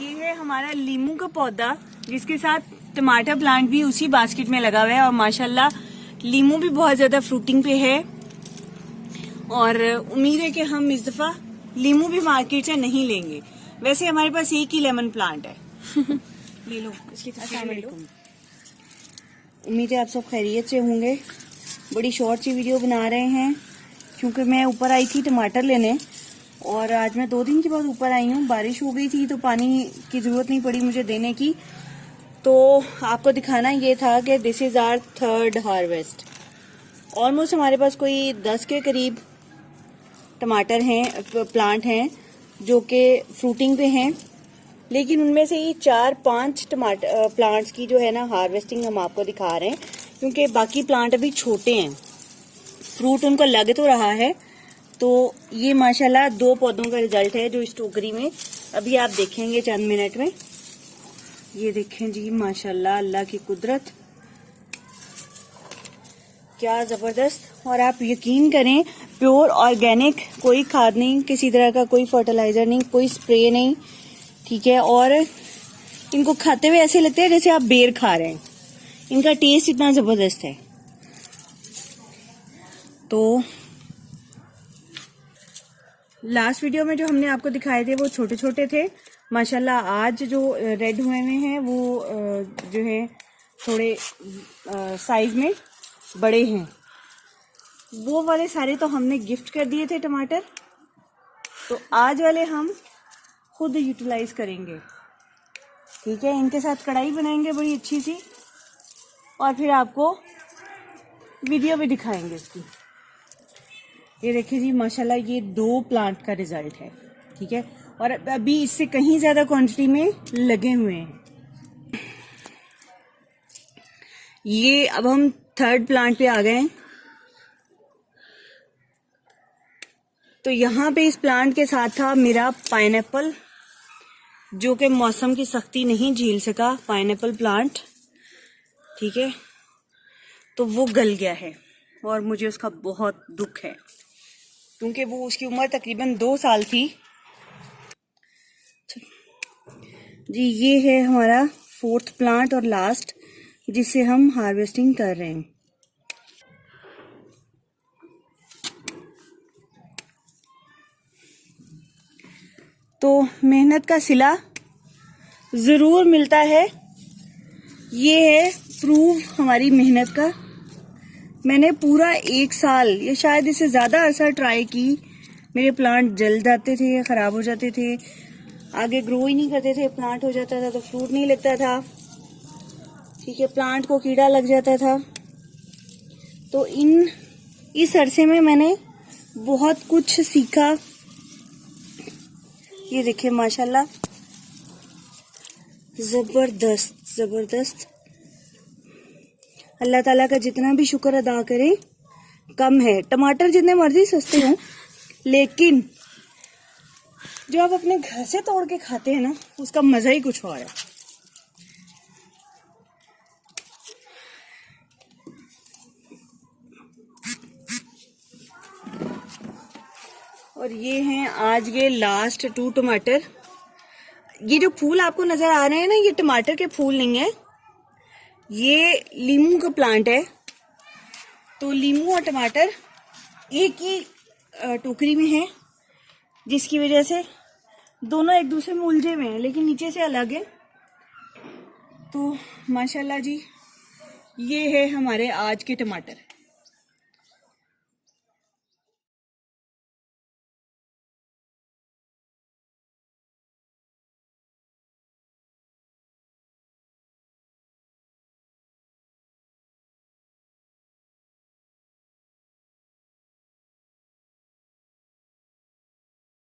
ये है हमारा लीमू का पौधा, जिसके साथ टमाटर प्लांट भी उसी बास्केट में लगा हुआ है। और माशाल्लाह लीमू भी बहुत ज्यादा फ्रूटिंग पे है और उम्मीद है कि हम इस दफा लीमू भी मार्केट से नहीं लेंगे। वैसे हमारे पास एक ही लेमन प्लांट है। ले लो इसकी तस्वीर। उम्मीद है आप सब खैरियत से होंगे। बड़ी शॉर्ट सी वीडियो बना रहे हैं क्योंकि मैं ऊपर आई थी टमाटर लेने और आज मैं 2 दिन के बाद ऊपर आई हूँ। बारिश हो गई थी तो पानी की जरूरत नहीं पड़ी मुझे देने की। तो आपको दिखाना ये था कि this is our 3rd harvest. Almost हमारे पास कोई 10 के करीब टमाटर हैं, प्लांट हैं जो कि फ्रूटिंग पे हैं, लेकिन उनमें से ये 4-5 टमाटर प्लांट्स की जो है ना हार्वेस्टिंग हम आपको दिखा रहे हैं क्योंकि बाकी प्लांट अभी छोटे हैं, फ्रूट उनको लग तो रहा है। तो ये माशाल्लाह 2 पौधों का रिजल्ट है जो इस टोकरी में अभी आप देखेंगे चंद मिनट में। ये देखें जी माशाल्लाह, अल्लाह की कुदरत क्या जबरदस्त। और आप यकीन करें प्योर ऑर्गेनिक, कोई खाद नहीं, किसी तरह का कोई फर्टिलाइजर नहीं, कोई स्प्रे नहीं, ठीक है। और इनको खाते हुए ऐसे लगता है जैसे आप बेर खा रहे हैं, इनका टेस्ट इतना जबरदस्त है। तो लास्ट वीडियो में जो हमने आपको दिखाए थे वो छोटे छोटे थे, माशाल्लाह आज जो रेड हुए हुए हैं वो जो है थोड़े साइज में बड़े हैं। वो वाले सारे तो हमने गिफ्ट कर दिए थे टमाटर, तो आज वाले हम खुद यूटिलाइज करेंगे, ठीक है। इनके साथ कढ़ाई बनाएंगे बड़ी अच्छी सी और फिर आपको वीडियो भी दिखाएंगे इसकी। ये देखिए जी माशाल्लाह, ये 2 प्लांट का रिजल्ट है, ठीक है। और अभी इससे कहीं ज्यादा क्वांटिटी में लगे हुए हैं। ये अब हम 3rd प्लांट पे आ गए हैं। तो यहाँ पे इस प्लांट के साथ था मेरा पाइनएप्पल, जो कि मौसम की सख्ती नहीं झेल सका, पाइनएप्पल प्लांट, ठीक है। तो वो गल गया है और मुझे उसका बहुत दुख है क्योंकि वो उसकी उम्र तकरीबन 2 साल थी जी। ये है हमारा 4th प्लांट और लास्ट, जिससे हम हार्वेस्टिंग कर रहे हैं। तो मेहनत का सिला जरूर मिलता है। ये है प्रूव हमारी मेहनत का। मैंने पूरा 1 साल या शायद इससे ज्यादा अरसा ट्राई की। मेरे प्लांट जल जाते थे, खराब हो जाते थे, आगे ग्रो ही नहीं करते थे, प्लांट हो जाता था तो फ्रूट नहीं लगता था, ठीक है, प्लांट को कीड़ा लग जाता था। तो इस अरसे में मैंने बहुत कुछ सीखा। ये देखिए माशाल्लाह, जबरदस्त जबरदस्त। अल्लाह ताला का जितना भी शुक्र अदा करें कम है। टमाटर जितने मर्जी सस्ते हों, लेकिन जो आप अपने घर से तोड़ के खाते हैं ना, उसका मजा ही कुछ और है। और ये हैं आज के लास्ट 2 टमाटर। ये जो फूल आपको नजर आ रहे हैं ना, ये टमाटर के फूल नहीं है, ये लीमू का प्लांट है। तो लीमू और टमाटर एक ही टोकरी में है, जिसकी वजह से दोनों एक दूसरे में उलझे हुए हैं लेकिन नीचे से अलग है। तो माशाल्लाह जी, ये है हमारे आज के टमाटर।